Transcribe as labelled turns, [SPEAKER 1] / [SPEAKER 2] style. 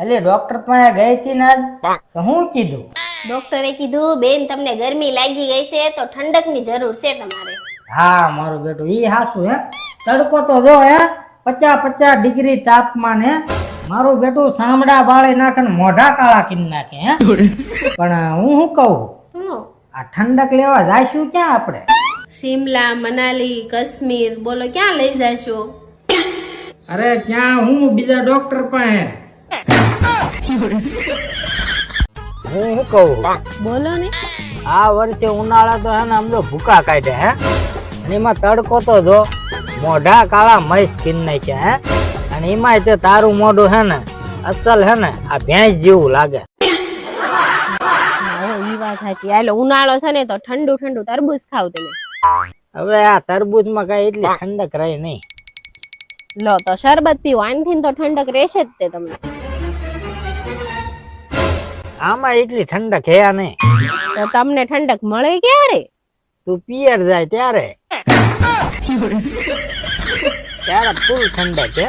[SPEAKER 1] એટલે ડોક્ટર પાસે ગઈ હતી ને તો હું કીધું?
[SPEAKER 2] ડોક્ટરે કીધું બેન તમને ગરમી લાગી ગઈ છે તો ઠંડકની જરૂર છે તમારે.
[SPEAKER 1] હા મારું બેટું ઈ હાસું હે. તડકો તો જો હે 50 ડિગ્રી તાપમાન હે. મારું બેટું સામડા બાળી નાખે ને મોઢા કાળા કરી નાખે હે. પણ હું શું કહું, આ ઠંડક લેવા જાશું ક્યાં આપણે?
[SPEAKER 2] શિમલા, મનાલી, કાશ્મીર, બોલો ક્યાં લઈ જાશો?
[SPEAKER 1] અરે ક્યાં, હું બીજા ડોક્ટર પાસે. હું શું કહું,
[SPEAKER 2] બોલો ને.
[SPEAKER 1] આ વર્ષે ઉનાળા તો હે ને આમ તો ભૂકા કાઢે હે. અને એમાં તડકો તો જો મોઢા કાળા મસ્ત કરી નાખ્યા હે. અને એમાંય તે તારું મોઢું હે ને અસલ હે ને આ ભેંસ જેવું લાગે.
[SPEAKER 2] ઈ વાત સાચી. હાલો ઉનાળો છે ને તો ઠંડુ ઠંડુ તરબૂચ ખાવ તમે.
[SPEAKER 1] હવે આ તરબૂચમાં કઈ એટલી ઠંડક રહી નહીં.
[SPEAKER 2] લો તો શરબત પીવો, આનથી તો ઠંડક રહેશે જ તે તમને.
[SPEAKER 1] આમાં એટલી ઠંડક હે નહીં.
[SPEAKER 2] તો તમને ઠંડક મળે ક્યારે?
[SPEAKER 1] તું પિયર જાય ત્યારે ત્યારે ફૂલ ઠંડક હે.